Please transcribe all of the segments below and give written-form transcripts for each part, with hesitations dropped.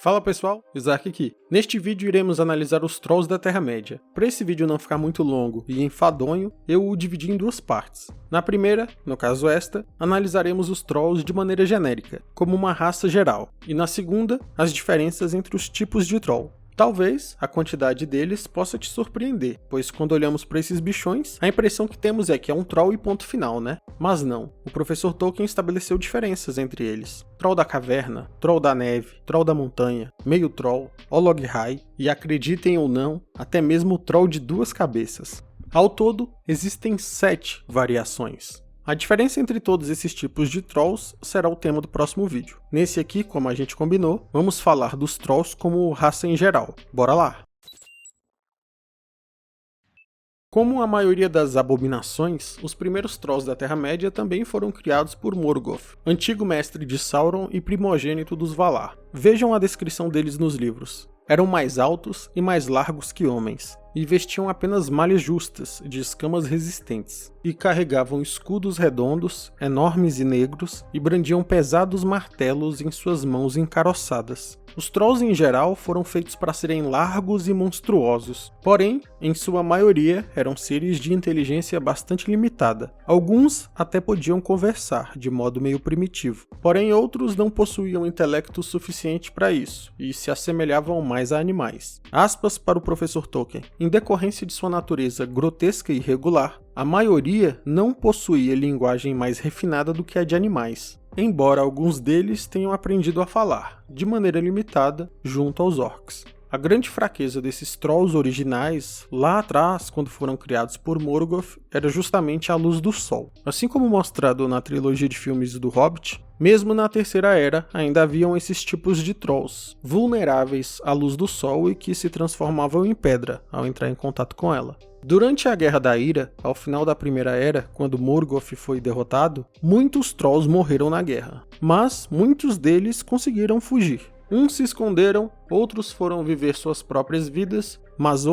Fala pessoal, Isaac aqui. Neste vídeo iremos analisar os Trolls da Terra-média. Para esse vídeo não ficar muito longo e enfadonho, eu o dividi em duas partes. Na primeira, no caso esta, analisaremos os Trolls de maneira genérica, como uma raça geral, e na segunda, as diferenças entre os tipos de Troll. Talvez a quantidade deles possa te surpreender, pois quando olhamos para esses bichões, a impressão que temos é que é um Troll e ponto final, né? Mas não, o professor Tolkien estabeleceu diferenças entre eles. Troll da caverna, Troll da neve, Troll da montanha, meio Troll, Olog-Hai e, acreditem ou não, até mesmo o Troll de duas cabeças. Ao todo, existem 7 variações. A diferença entre todos esses tipos de Trolls será o tema do próximo vídeo. Nesse aqui, como a gente combinou, vamos falar dos Trolls como raça em geral. Bora lá! Como a maioria das abominações, os primeiros Trolls da Terra-média também foram criados por Morgoth, antigo mestre de Sauron e primogênito dos Valar. Vejam a descrição deles nos livros. Eram mais altos e mais largos que homens, e vestiam apenas malhas justas, de escamas resistentes, e carregavam escudos redondos, enormes e negros, e brandiam pesados martelos em suas mãos encaroçadas. Os Trolls em geral foram feitos para serem largos e monstruosos, porém, em sua maioria, eram seres de inteligência bastante limitada. Alguns até podiam conversar, de modo meio primitivo, porém outros não possuíam intelecto suficiente para isso, e se assemelhavam mais a animais. Aspas para o professor Tolkien. Em decorrência de sua natureza grotesca e irregular, a maioria não possuía linguagem mais refinada do que a de animais, embora alguns deles tenham aprendido a falar, de maneira limitada, junto aos orcs. A grande fraqueza desses Trolls originais, lá atrás, quando foram criados por Morgoth, era justamente a luz do sol. Assim como mostrado na trilogia de filmes do Hobbit, mesmo na Terceira Era, ainda haviam esses tipos de Trolls, vulneráveis à luz do sol e que se transformavam em pedra ao entrar em contato com ela. Durante a Guerra da Ira, ao final da Primeira Era, quando Morgoth foi derrotado, muitos Trolls morreram na guerra, mas muitos deles conseguiram fugir. Uns se esconderam, outros foram viver suas próprias vidas, mas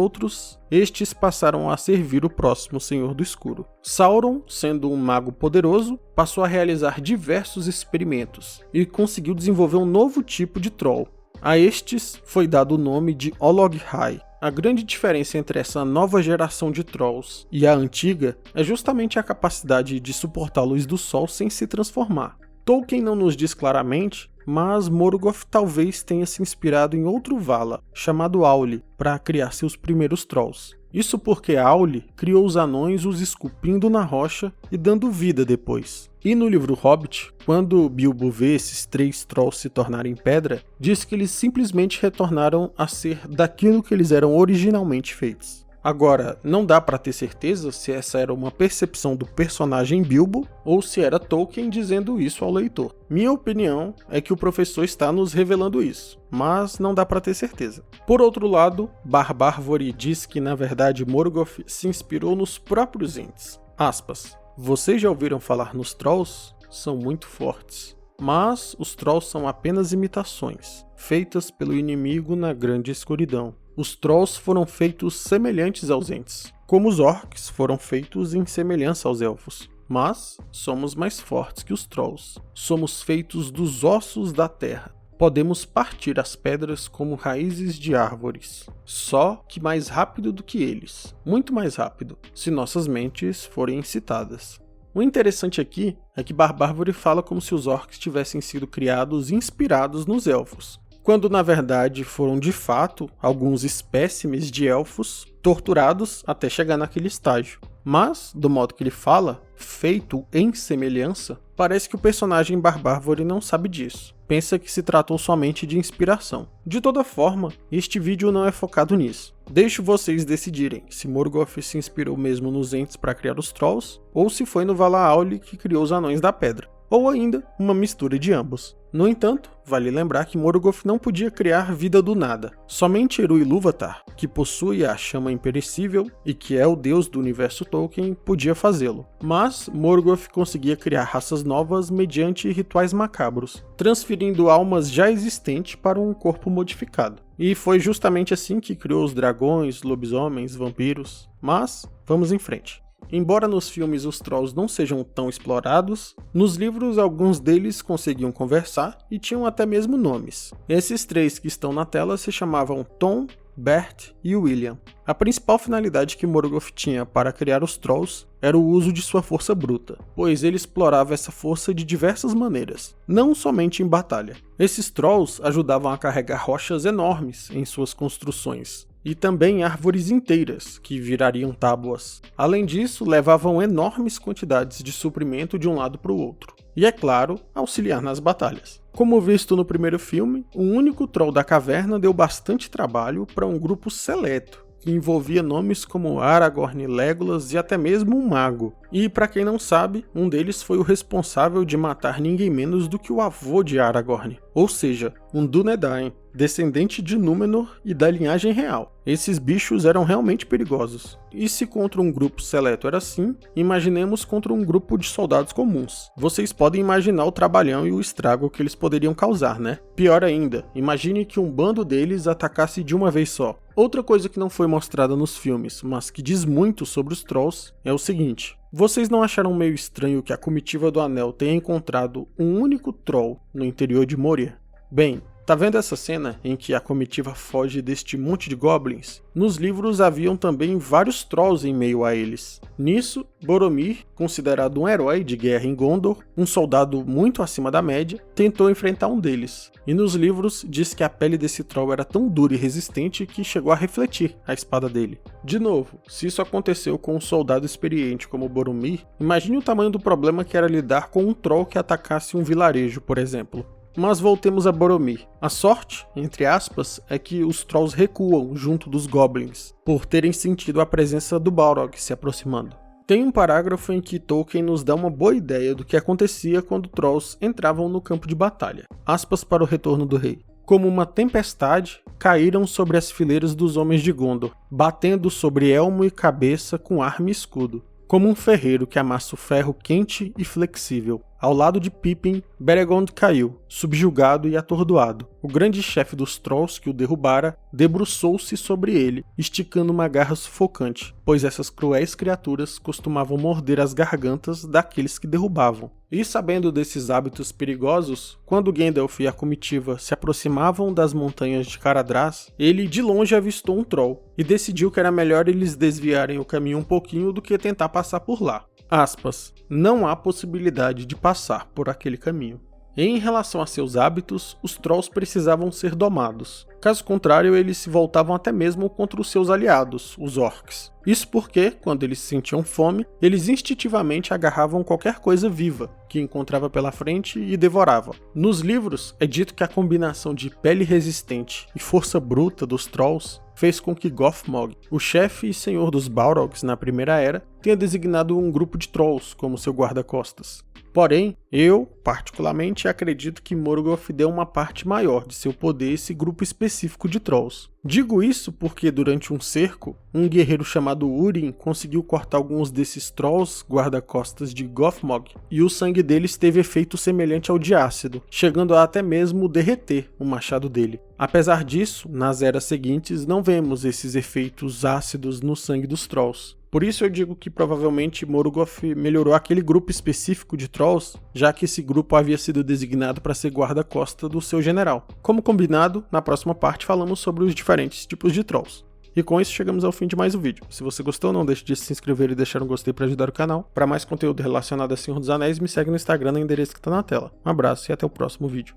estes passaram a servir o próximo Senhor do Escuro. Sauron, sendo um mago poderoso, passou a realizar diversos experimentos e conseguiu desenvolver um novo tipo de Troll. A estes foi dado o nome de Olog-Hai. A grande diferença entre essa nova geração de Trolls e a antiga é justamente a capacidade de suportar a luz do sol sem se transformar. Tolkien não nos diz claramente, mas Morgoth talvez tenha se inspirado em outro Vala, chamado Auli, para criar seus primeiros Trolls. Isso porque Auli criou os anões os esculpindo na rocha e dando vida depois. E no livro Hobbit, quando Bilbo vê esses 3 Trolls se tornarem pedra, diz que eles simplesmente retornaram a ser daquilo que eles eram originalmente feitos. Agora, não dá para ter certeza se essa era uma percepção do personagem Bilbo ou se era Tolkien dizendo isso ao leitor. Minha opinião é que o professor está nos revelando isso, mas não dá para ter certeza. Por outro lado, Barbárvore diz que na verdade Morgoth se inspirou nos próprios Ents. Aspas. Vocês já ouviram falar nos Trolls? São muito fortes. Mas os Trolls são apenas imitações, feitas pelo inimigo na grande escuridão. Os Trolls foram feitos semelhantes aos Ents, como os Orcs foram feitos em semelhança aos Elfos. Mas somos mais fortes que os Trolls. Somos feitos dos ossos da terra. Podemos partir as pedras como raízes de árvores, só que mais rápido do que eles, muito mais rápido, se nossas mentes forem incitadas. O interessante aqui é que Barbárvore fala como se os orcs tivessem sido criados inspirados nos elfos, quando na verdade foram de fato alguns espécimes de elfos torturados até chegar naquele estágio. Mas, do modo que ele fala, feito em semelhança, parece que o personagem Barbárvore não sabe disso. Pensa que se tratou somente de inspiração. De toda forma, este vídeo não é focado nisso. Deixo vocês decidirem se Morgoth se inspirou mesmo nos Ents para criar os Trolls, ou se foi no Vala Auli que criou os Anões da Pedra, ou ainda uma mistura de ambos. No entanto, vale lembrar que Morgoth não podia criar vida do nada. Somente Eru Ilúvatar, que possui a chama imperecível e que é o deus do universo Tolkien, podia fazê-lo. Mas Morgoth conseguia criar raças novas mediante rituais macabros, transferindo almas já existentes para um corpo modificado. E foi justamente assim que criou os dragões, lobisomens, vampiros. Mas, vamos em frente. Embora nos filmes os Trolls não sejam tão explorados, nos livros alguns deles conseguiam conversar e tinham até mesmo nomes. Esses 3 que estão na tela se chamavam Tom, Bert e William. A principal finalidade que Morgoth tinha para criar os Trolls era o uso de sua força bruta, pois ele explorava essa força de diversas maneiras, não somente em batalha. Esses Trolls ajudavam a carregar rochas enormes em suas construções, e também árvores inteiras, que virariam tábuas. Além disso, levavam enormes quantidades de suprimento de um lado para o outro. E, é claro, auxiliar nas batalhas. Como visto no primeiro filme, o único Troll da caverna deu bastante trabalho para um grupo seleto, que envolvia nomes como Aragorn, Legolas e até mesmo um mago. E, para quem não sabe, um deles foi o responsável de matar ninguém menos do que o avô de Aragorn, ou seja, um Dúnedain, descendente de Númenor e da linhagem real. Esses bichos eram realmente perigosos. E se contra um grupo seleto era assim, imaginemos contra um grupo de soldados comuns. Vocês podem imaginar o trabalhão e o estrago que eles poderiam causar, né? Pior ainda, imagine que um bando deles atacasse de uma vez só. Outra coisa que não foi mostrada nos filmes, mas que diz muito sobre os Trolls, é o seguinte. Vocês não acharam meio estranho que a comitiva do Anel tenha encontrado um único Troll no interior de Moria? Bem, tá vendo essa cena em que a comitiva foge deste monte de goblins? Nos livros haviam também vários Trolls em meio a eles. Nisso, Boromir, considerado um herói de guerra em Gondor, um soldado muito acima da média, tentou enfrentar um deles. E nos livros diz que a pele desse Troll era tão dura e resistente que chegou a refletir a espada dele. De novo, se isso aconteceu com um soldado experiente como Boromir, imagine o tamanho do problema que era lidar com um Troll que atacasse um vilarejo, por exemplo. Mas voltemos a Boromir. A sorte, entre aspas, é que os Trolls recuam junto dos Goblins, por terem sentido a presença do Balrog se aproximando. Tem um parágrafo em que Tolkien nos dá uma boa ideia do que acontecia quando Trolls entravam no campo de batalha. Aspas para o Retorno do Rei. Como uma tempestade, caíram sobre as fileiras dos homens de Gondor, batendo sobre elmo e cabeça com arma e escudo. Como um ferreiro que amassa o ferro quente e flexível. Ao lado de Pippin, Beregond caiu, subjugado e atordoado. O grande chefe dos Trolls que o derrubara debruçou-se sobre ele, esticando uma garra sufocante, pois essas cruéis criaturas costumavam morder as gargantas daqueles que derrubavam. E sabendo desses hábitos perigosos, quando Gandalf e a comitiva se aproximavam das montanhas de Caradhras, ele de longe avistou um Troll, e decidiu que era melhor eles desviarem o caminho um pouquinho do que tentar passar por lá. Aspas, não há possibilidade de passar por aquele caminho. Em relação a seus hábitos, os Trolls precisavam ser domados. Caso contrário, eles se voltavam até mesmo contra os seus aliados, os Orcs. Isso porque, quando eles sentiam fome, eles instintivamente agarravam qualquer coisa viva que encontrava pela frente e devoravam. Nos livros, é dito que a combinação de pele resistente e força bruta dos Trolls fez com que Gothmog, o chefe e senhor dos Balrogs na Primeira Era, tenha designado um grupo de Trolls como seu guarda-costas. Porém, eu, particularmente, acredito que Morgoth deu uma parte maior de seu poder a esse grupo específico de Trolls. Digo isso porque, durante um cerco, um guerreiro chamado Urin conseguiu cortar alguns desses Trolls guarda-costas de Gothmog, e o sangue deles teve efeito semelhante ao de ácido, chegando a até mesmo derreter o machado dele. Apesar disso, nas eras seguintes não vemos esses efeitos ácidos no sangue dos Trolls. Por isso eu digo que provavelmente Morgoth melhorou aquele grupo específico de Trolls, já que esse grupo havia sido designado para ser guarda-costa do seu general. Como combinado, na próxima parte falamos sobre os diferentes tipos de Trolls. E com isso chegamos ao fim de mais um vídeo. Se você gostou, não deixe de se inscrever e deixar um gostei para ajudar o canal. Para mais conteúdo relacionado a Senhor dos Anéis, me segue no Instagram no endereço que está na tela. Um abraço e até o próximo vídeo.